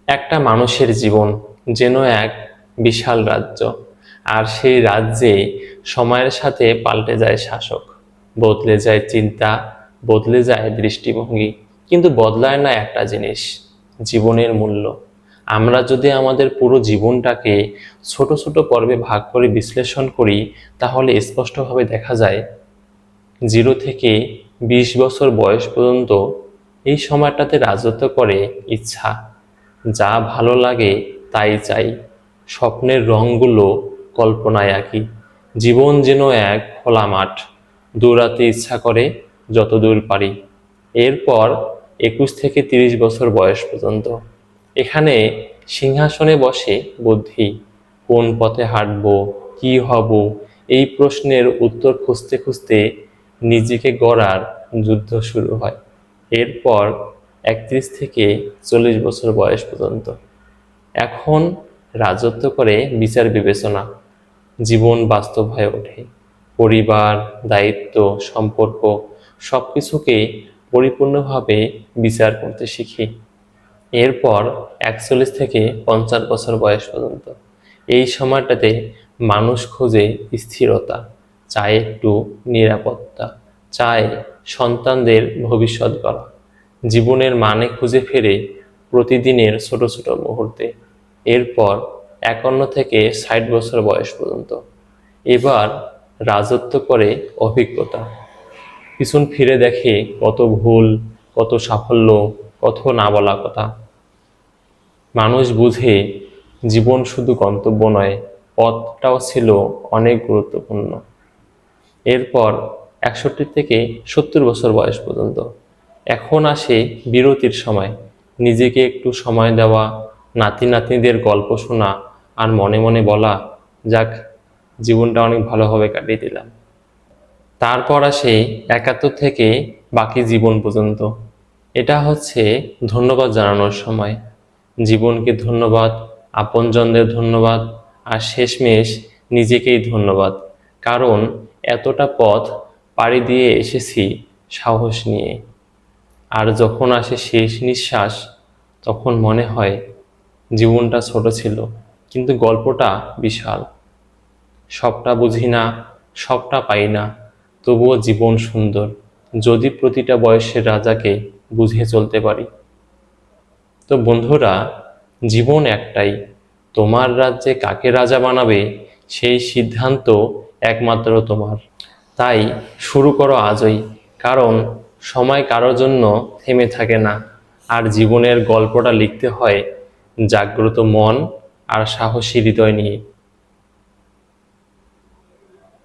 একটা মানুষের জীবন যেন এক বিশাল রাজ্য, আর সেই রাজ্যে সময়ের সাথে পাল্টে যায় শাসক, বদলে যায় চিন্তা, বদলে যায় দৃষ্টিভঙ্গি, কিন্তু বদলায় না একটা জিনিস, জীবনের মূল্য। আমরা যদি আমাদের পুরো জীবনটাকে ছোট ছোট পর্বে ভাগ করে বিশ্লেষণ করি, তাহলে স্পষ্টভাবে দেখা যায় 0 থেকে 20 বছর বয়স পর্যন্ত এই সময়টাতে রাজত্ব করে ইচ্ছা। যা ভালো লাগে তাই চাই, স্বপ্নের রঙগুলো কল্পনায় আঁকি। জীবন যেন এক খোলা মাঠ, দৌড়াতে ইচ্ছা করে যত দূর পারি। এরপর 21 থেকে 30 বছর বয়স পর্যন্ত এখানে সিংহাসনে বসে বুদ্ধি। কোন পথে হাঁটবো, কি হব, এই প্রশ্নের উত্তর খুঁজতে খুঁজতে নিজেকে গড়ার যুদ্ধ শুরু হয়। এরপর 31 থেকে 40 বছর বয়স পর্যন্ত এখন রাজত্ব করে বিচার বিবেচনা। জীবন বাস্তব হয়ে ওঠে, পরিবার, দায়িত্ব, সম্পর্ক সবকিছুকে পরিপূর্ণভাবে বিচার করতে শিখি। এরপর 41 থেকে 50 বছর বয়স পর্যন্ত এই সময়টাতে মানুষ খোঁজে স্থিরতা, চায় একটু নিরাপত্তা, চায় সন্তানদের ভবিষ্যৎ গড়া। জীবনের মানে খুঁজে ফেরে প্রতিদিনের ছোট ছোট মুহূর্তে। এরপর 51 থেকে 60 বছর বয়স পর্যন্ত এবার রাজত্ব করে অভিজ্ঞতা। পিছন ফিরে দেখে কত ভুল, কত সাফল্য, কত না বলা কথা। মানুষ বুঝে জীবন শুধু গন্তব্য নয়, পথটাও ছিল অনেক গুরুত্বপূর্ণ। এরপর 61 থেকে 70 বছর বয়স পর্যন্ত এখন আসে বিরতির সময়, নিজেকে একটু সময় দেওয়া, নাতি নাতনিদের গল্প শোনা, আর মনে মনে বলা, যাক, জীবনটা অনেক ভালোভাবে কাটিয়ে দিলাম। তারপর আসে 71 থেকে বাকি জীবন পর্যন্ত। এটা হচ্ছে ধন্যবাদ জানানোর সময়। জীবনকে ধন্যবাদ, আপনজনদের ধন্যবাদ, আর শেষমেশ নিজেকেই ধন্যবাদ। কারণ এতটা পথ পাড়ি দিয়ে এসেছি সাহস নিয়ে। আর যখন আসে শেষ নিঃশ্বাস, তখন মনে হয় জীবনটা ছোট ছিল, কিন্তু গল্পটা বিশাল। সবটা বুঝি না, সবটা পাই না, তবুও জীবন সুন্দর, যদি প্রতিটা বয়সের রাজাকে বুঝে চলতে পারি। তো বন্ধুরা, জীবন একটাই, তোমার রাজ্যে কাকে রাজা বানাবে সেই সিদ্ধান্ত একমাত্র তোমার। তাই শুরু করো আজই, কারণ সময় কারোর জন্য থেমে থাকে না, আর জীবনের গল্পটা লিখতে হয় জাগ্রত মন আর সাহসী হৃদয় নিয়ে।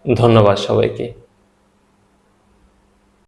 ধন্যবাদ সবাইকে।